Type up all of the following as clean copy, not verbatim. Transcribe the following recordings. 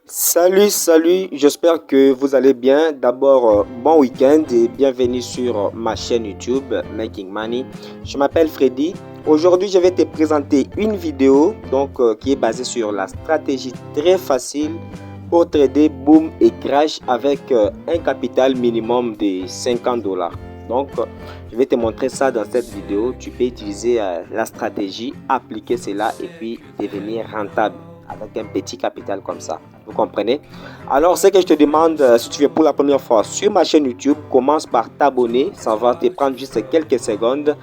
Salut, j'espère que vous allez bien. D'abord, bon week-end et bienvenue sur ma chaîne YouTube Making Money. Je m'appelle Freddy. Aujourd'hui, je vais te présenter une vidéo qui est basée sur la stratégie très facile pour trader boom et crash avec un capital minimum de 50 $. Je vais te montrer ça dans cette vidéo. Tu peux utiliser la stratégie, appliquer cela et puis devenir rentable avec un petit capital comme ça. Vous comprenez? Alors, ce que je te demande, si tu es pour la première fois sur ma chaîne YouTube, commence par t'abonner. Ça va te prendre juste quelques secondes.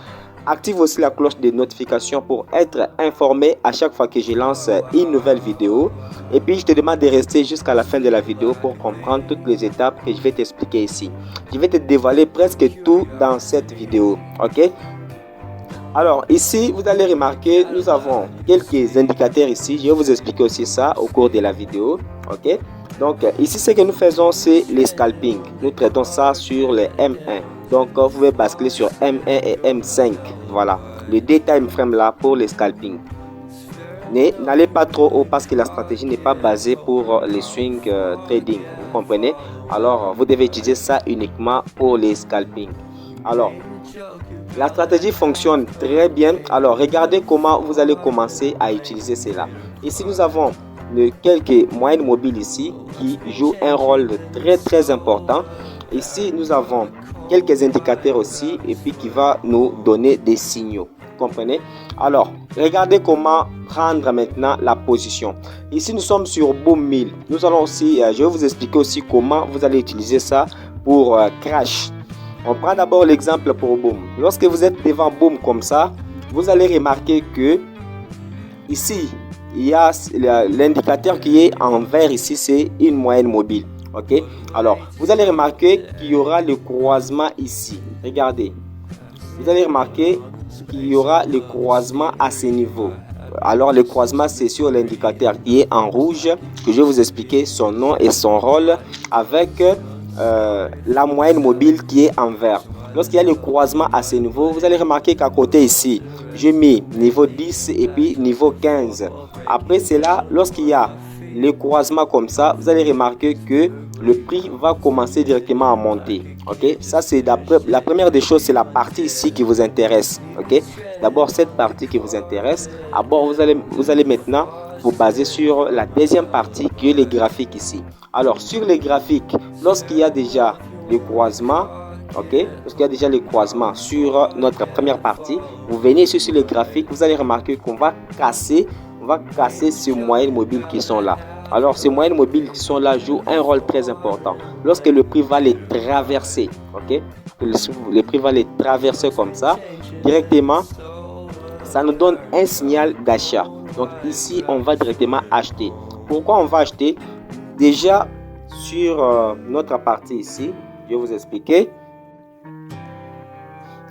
Active aussi la cloche de notification pour être informé à chaque fois que je lance une nouvelle vidéo. Et puis, je te demande de rester jusqu'à la fin de la vidéo pour comprendre toutes les étapes que je vais t'expliquer ici. Je vais te dévoiler presque tout dans cette vidéo. Ok? Alors ici, vous allez remarquer, nous avons quelques indicateurs ici. Je vais vous expliquer aussi ça au cours de la vidéo. Ok. Donc ici, ce que nous faisons, c'est les scalping. Nous traitons ça sur les M1. Donc vous pouvez basculer sur M1 et M5. Voilà, le daytime frame là pour les scalping. N'allez pas trop haut parce que la stratégie n'est pas basée pour les swing trading. Vous comprenez? Alors vous devez utiliser ça uniquement pour les scalping. Alors, la stratégie fonctionne très bien. Alors, regardez comment vous allez commencer à utiliser cela. Ici, nous avons quelques moyennes mobiles ici qui jouent un rôle très important. Ici, nous avons quelques indicateurs aussi et puis qui va nous donner des signaux. Vous comprenez? Alors, regardez comment prendre maintenant la position. Ici, nous sommes sur Boom 1000. Nous allons aussi, je vais vous expliquer aussi comment vous allez utiliser ça pour crash. On prend d'abord l'exemple pour Boom. Lorsque vous êtes devant Boom comme ça, vous allez remarquer que ici, il y a l'indicateur qui est en vert ici, c'est une moyenne mobile. Ok. Alors, vous allez remarquer qu'il y aura le croisement ici. Regardez. Vous allez remarquer qu'il y aura le croisement à ce niveau. Alors, le croisement, c'est sur l'indicateur qui est en rouge, que je vais vous expliquer son nom et son rôle avec la moyenne mobile qui est en vert. Lorsqu'il y a le croisement à ce niveau, vous allez remarquer qu'à côté ici, j'ai mis niveau 10 et puis niveau 15. Après cela, lorsqu'il y a le croisement comme ça, vous allez remarquer que le prix va commencer directement à monter. Ok, ça c'est la première des choses, c'est la partie ici qui vous intéresse. Ok, d'abord cette partie qui vous intéresse. D'abord vous allez maintenant vous baser sur la deuxième partie qui est les graphiques ici. Alors sur les graphiques, lorsqu'il y a déjà le croisement, ok, lorsqu'il y a déjà le croisement sur notre première partie, vous venez ici sur les graphiques, vous allez remarquer qu'on va casser ces moyennes mobiles qui sont là. Alors ces moyennes mobiles qui sont là jouent un rôle très important. Lorsque le prix va les traverser, ok, le prix va les traverser comme ça, directement, ça nous donne un signal d'achat. Donc ici, on va directement acheter. Pourquoi on va acheter? Déjà, sur notre partie ici, je vais vous expliquer.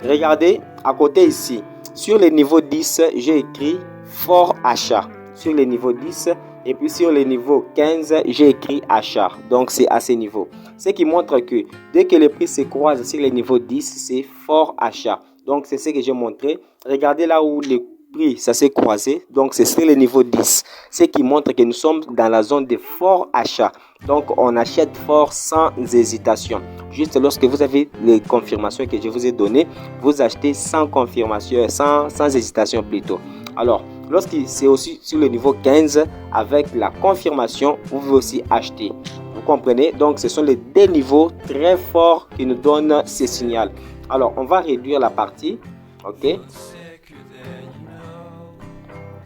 Regardez, à côté ici, sur le niveau 10, j'ai écrit fort achat. Sur le niveau 10, et puis sur le niveau 15, j'ai écrit achat. Donc, c'est à ce niveau. Ce qui montre que dès que le prix se croise sur le niveau 10, c'est fort achat. Donc, c'est ce que j'ai montré. Regardez là où le prix, ça s'est croisé. Donc, c'est sur le niveau 10. Ce qui montre que nous sommes dans la zone de fort achat. Donc, on achète fort sans hésitation. Juste lorsque vous avez les confirmations que je vous ai données, vous achetez sans confirmation, sans hésitation plutôt. Alors, lorsque c'est aussi sur le niveau 15, avec la confirmation, vous pouvez aussi acheter. Vous comprenez? Donc, ce sont les deux niveaux très forts qui nous donnent ces signaux. Alors, on va réduire la partie. Ok.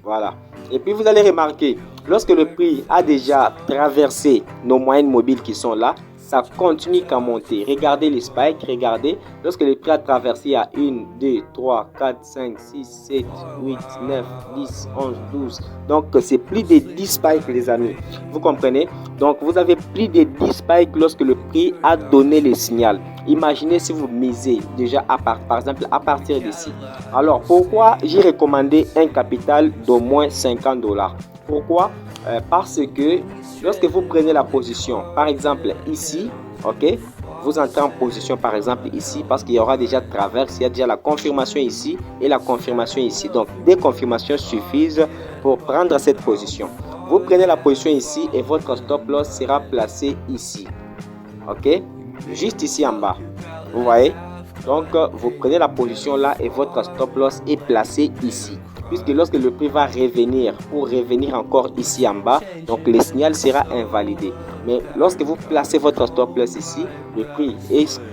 Voilà. Et puis, vous allez remarquer, lorsque le prix a déjà traversé nos moyennes mobiles qui sont là, ça continue qu'à monter. Regardez les spikes, regardez. Lorsque le prix a traversé à 1, 2, 3, 4, 5, 6, 7, 8, 9, 10, 11, 12. Donc, c'est plus de 10 spikes, les amis. Vous comprenez? Donc, vous avez plus de 10 spikes lorsque le prix a donné le signal. Imaginez si vous misez déjà, par exemple, à partir d'ici. Alors, pourquoi j'ai recommandé un capital d'au moins 50 $? Pourquoi? Parce que lorsque vous prenez la position, par exemple ici, ok, vous entrez en position par exemple ici parce qu'il y aura déjà traverse, il y a déjà la confirmation ici et la confirmation ici. Donc, des confirmations suffisent pour prendre cette position. vous prenez la position ici et votre stop loss sera placé ici. Ok, juste ici en bas. Vous voyez? Donc, vous prenez la position là et votre stop loss est placé ici. Puisque lorsque le prix va revenir, pour revenir encore ici en bas, donc le signal sera invalidé. Mais lorsque vous placez votre stop loss ici, le prix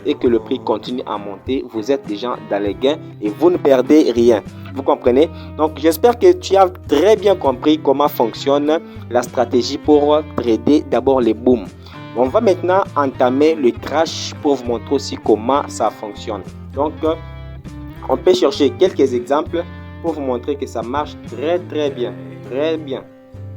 et que le prix continue à monter, vous êtes déjà dans les gains et vous ne perdez rien. Vous comprenez? Donc, j'espère que tu as très bien compris comment fonctionne la stratégie pour trader d'abord les booms. On va maintenant entamer le crash pour vous montrer aussi comment ça fonctionne. Donc, on peut chercher quelques exemples pour vous montrer que ça marche très bien. Très bien.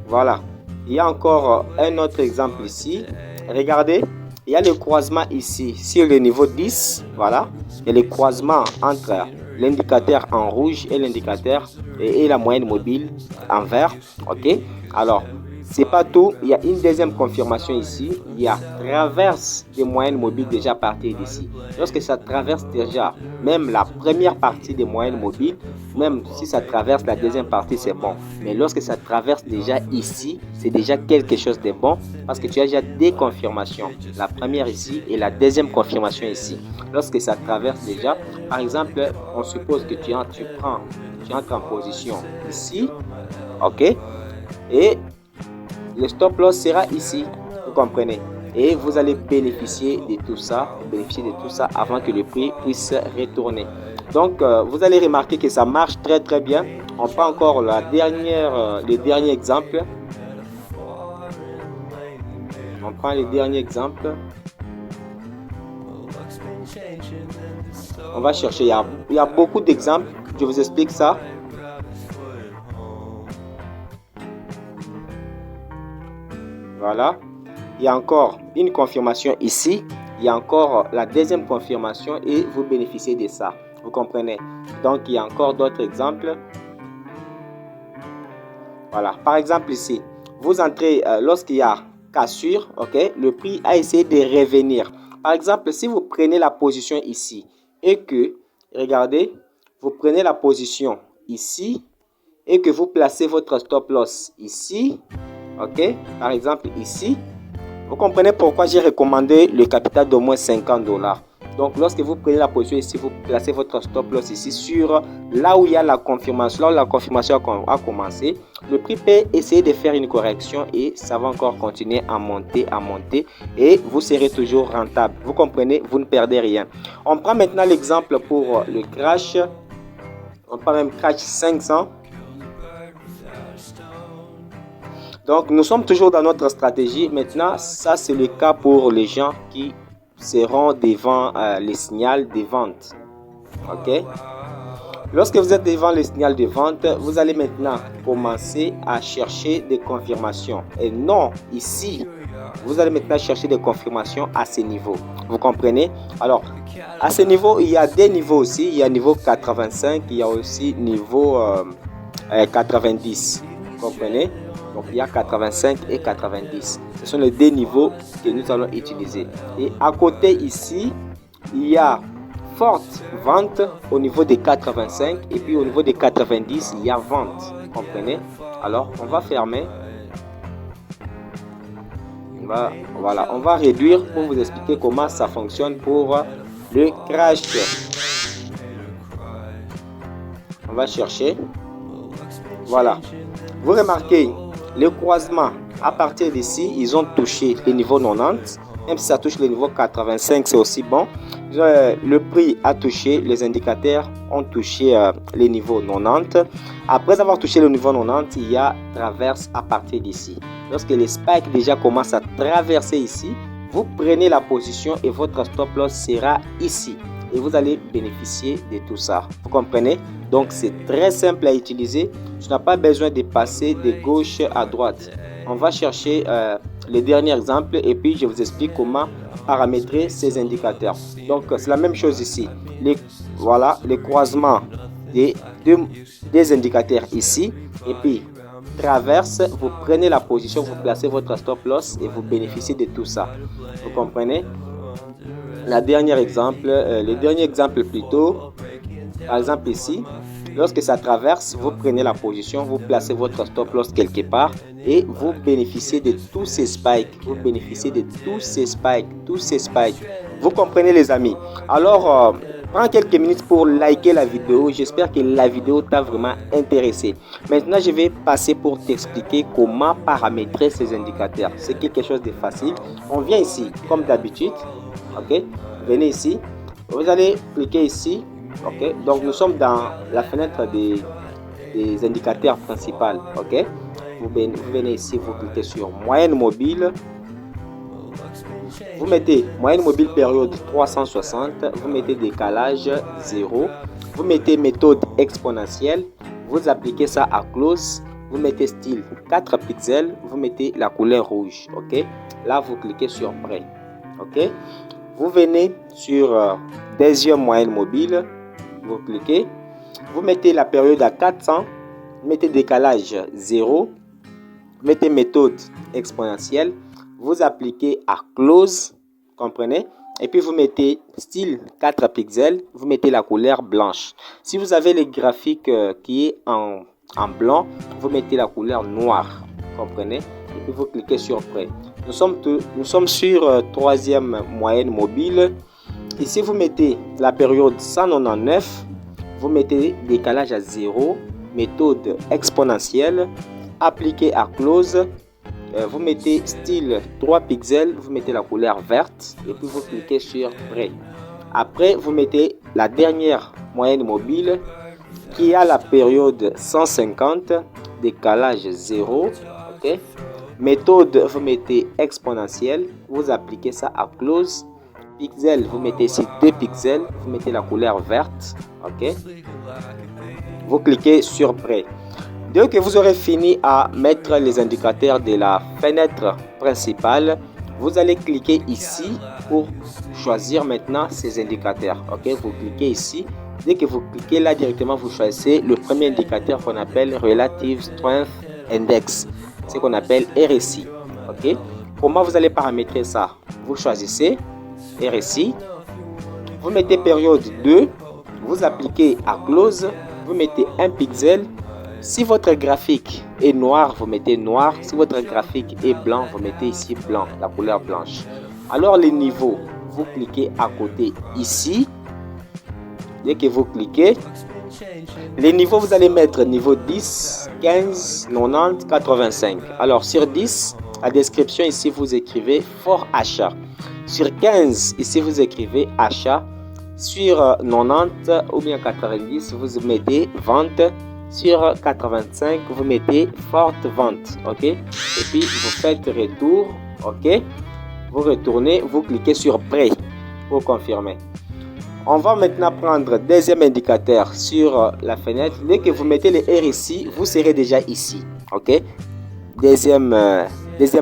Voilà. Il y a encore un autre exemple ici. Regardez. Il y a le croisement ici sur le niveau 10. Voilà. Il y a le croisement entre l'indicateur en rouge et l'indicateur et la moyenne mobile en vert. Ok. Alors, c'est pas tout, il y a une deuxième confirmation ici. Il y a traverse des moyennes mobiles déjà à partir d'ici. Lorsque ça traverse déjà même la première partie des moyennes mobiles, même si ça traverse la deuxième partie, c'est bon. Mais lorsque ça traverse déjà ici, c'est déjà quelque chose de bon parce que tu as déjà deux confirmations. La première ici et la deuxième confirmation ici. Lorsque ça traverse déjà, par exemple, on suppose que tu entres en position ici, ok, et le stop loss sera ici, vous comprenez, et vous allez bénéficier de tout ça, avant que le prix puisse retourner. Donc, vous allez remarquer que ça marche très bien. On prend encore le dernier exemple. On prend le dernier exemple. On va chercher. Il y a beaucoup d'exemples. Je vous explique ça. Voilà. Il y a encore une confirmation ici. Il y a encore la deuxième confirmation et vous bénéficiez de ça. Vous comprenez? Donc, il y a encore d'autres exemples. Voilà. Par exemple, ici, vous entrez lorsqu'il y a cassure, ok, le prix a essayé de revenir. Par exemple, si vous prenez la position ici et que, regardez, vous prenez la position ici et que vous placez votre stop loss ici, ok, par exemple ici, vous comprenez pourquoi j'ai recommandé le capital d'au moins $50. Donc, lorsque vous prenez la position ici, vous placez votre stop loss ici sur là où il y a la confirmation, là où la confirmation a commencé. Le prix peut essayer de faire une correction et ça va encore continuer à monter et vous serez toujours rentable. Vous comprenez, vous ne perdez rien. On prend maintenant l'exemple pour le crash. On prend même crash 500. Donc, nous sommes toujours dans notre stratégie. Maintenant, ça, c'est le cas pour les gens qui seront devant les signaux de vente. Ok. Lorsque vous êtes devant le signal de vente, vous allez maintenant commencer à chercher des confirmations. Et non, ici, vous allez maintenant chercher des confirmations à ce niveau. Vous comprenez? Alors, à ce niveau, il y a des niveaux aussi. Il y a niveau 85, il y a aussi niveau 90. Vous comprenez? Donc, il y a 85 et 90. Ce sont les deux niveaux que nous allons utiliser. Et à côté ici, il y a forte vente au niveau des 85 et puis au niveau des 90, il y a vente. Vous comprenez? Alors, on va fermer. Voilà, on va réduire pour vous expliquer comment ça fonctionne pour le crash. On va chercher. Voilà. Vous remarquez le croisement à partir d'ici, ils ont touché le niveau 90. Même si ça touche le niveau 85, c'est aussi bon. Le prix a touché, les indicateurs ont touché les niveaux 90. Après avoir touché le niveau 90, il y a traverse à partir d'ici. Lorsque les spikes déjà commencent à traverser ici, vous prenez la position et votre stop loss sera ici. Et vous allez bénéficier de tout ça. Vous comprenez? Donc, c'est très simple à utiliser. Tu n'as pas besoin de passer de gauche à droite. On va chercher le dernier exemple et puis je vous explique comment paramétrer ces indicateurs. Donc, c'est la même chose ici. Voilà, les croisements des indicateurs ici. Et puis, traverse, vous prenez la position, vous placez votre stop loss et vous bénéficiez de tout ça. Vous comprenez? Le dernier exemple plutôt, par exemple ici, Lorsque ça traverse, vous prenez la position, vous placez votre stop loss quelque part et vous bénéficiez de tous ces spikes. Vous bénéficiez de tous ces spikes. Vous comprenez les amis? Alors, prends quelques minutes pour liker la vidéo. J'espère que la vidéo t'a vraiment intéressé. Maintenant, je vais passer pour t'expliquer comment paramétrer ces indicateurs. C'est quelque chose de facile. On vient ici, comme d'habitude. Ok, venez ici. Vous allez cliquer ici. Ok, donc nous sommes dans la fenêtre des indicateurs principaux. Ok, vous venez ici, vous cliquez sur moyenne mobile. Vous mettez moyenne mobile période 360, vous mettez décalage 0, vous mettez méthode exponentielle, vous appliquez ça à close, vous mettez style 4 pixels, vous mettez la couleur rouge. Ok, là vous cliquez sur prêt. Ok, vous venez sur deuxième moyenne mobile, vous cliquez, vous mettez la période à 400, vous mettez décalage 0, vous mettez méthode exponentielle, vous appliquez à close, comprenez, et puis vous mettez style 4 pixels, vous mettez la couleur blanche. Si vous avez le graphique qui est en blanc, vous mettez la couleur noire, comprenez, et puis vous cliquez sur prêt. Nous sommes sur troisième moyenne mobile. Ici vous mettez la période 199, vous mettez décalage à 0, méthode exponentielle, appliqué à close, vous mettez style 3 pixels, vous mettez la couleur verte et puis vous cliquez sur prêt. Après vous mettez la dernière moyenne mobile qui a la période 150, décalage 0. Ok, méthode vous mettez exponentielle, vous appliquez ça à close, pixel vous mettez ici 2 pixels, vous mettez la couleur verte. Ok, vous cliquez sur prêt. Dès que vous aurez fini à mettre les indicateurs de la fenêtre principale, vous allez cliquer ici pour choisir maintenant ces indicateurs. Ok, vous cliquez ici. Dès que vous cliquez là directement, vous choisissez le premier indicateur qu'on appelle Relative Strength Index, ce qu'on appelle RSI. Ok, comment vous allez paramétrer ça? Vous choisissez RSI, vous mettez période 2, vous appliquez à close, vous mettez 1 pixel. Si votre graphique est noir, vous mettez noir. Si votre graphique est blanc, vous mettez ici blanc, la couleur blanche. Alors les niveaux, vous cliquez à côté ici. Dès que vous cliquez, les niveaux, vous allez mettre niveau 10, 15, 90, 85. Alors sur 10, la description ici, vous écrivez fort achat. Sur 15, ici, vous écrivez achat. Sur 90 ou bien 90, vous mettez vente. Sur 85, vous mettez forte vente. Ok, et puis vous faites retour. Ok, vous retournez, vous cliquez sur prêt pour confirmer. On va maintenant prendre deuxième indicateur sur la fenêtre. Dès que vous mettez le RSI, vous serez déjà ici. Ok, deuxième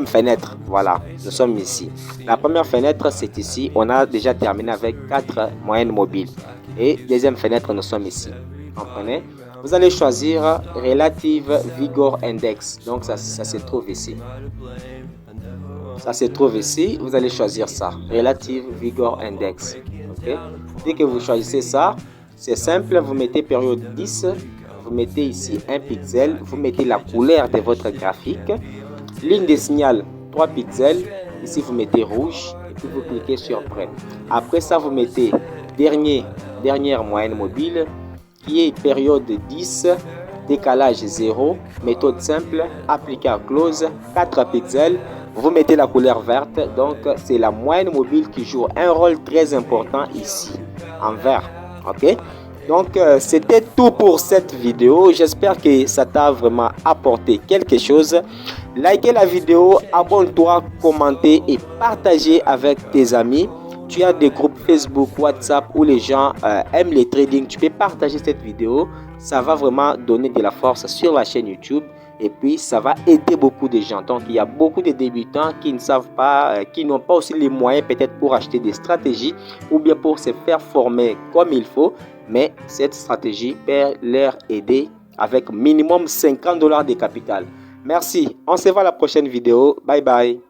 fenêtre, voilà, nous sommes ici. La première fenêtre, c'est ici. On a déjà terminé avec 4 moyennes mobiles. Et deuxième fenêtre, nous sommes ici. Comprenez? Vous allez choisir Relative Vigor Index. Donc ça se trouve ici. Ça se trouve ici. Vous allez choisir ça. Relative Vigor Index. Okay? Dès que vous choisissez ça, c'est simple. Vous mettez période 10. Vous mettez ici un pixel. Vous mettez la couleur de votre graphique. Ligne de signal 3 pixels. Ici vous mettez rouge. Et puis vous cliquez sur prêt. Après ça, vous mettez dernière moyenne mobile, qui est période 10, décalage 0, méthode simple, appliqué à close, 4 pixels, vous mettez la couleur verte, donc c'est la moyenne mobile qui joue un rôle très important ici, en vert. Ok, donc c'était tout pour cette vidéo, j'espère que ça t'a vraiment apporté quelque chose. Likez la vidéo, abonne-toi, commentez et partagez avec tes amis. Tu as des groupes Facebook, WhatsApp où les gens aiment les trading. Tu peux partager cette vidéo. Ça va vraiment donner de la force sur la chaîne YouTube. Et puis, ça va aider beaucoup de gens. Donc, il y a beaucoup de débutants qui ne savent pas, qui n'ont pas aussi les moyens peut-être pour acheter des stratégies ou bien pour se faire former comme il faut. Mais cette stratégie peut leur aider avec minimum $50 de capital. Merci. On se voit à la prochaine vidéo. Bye bye.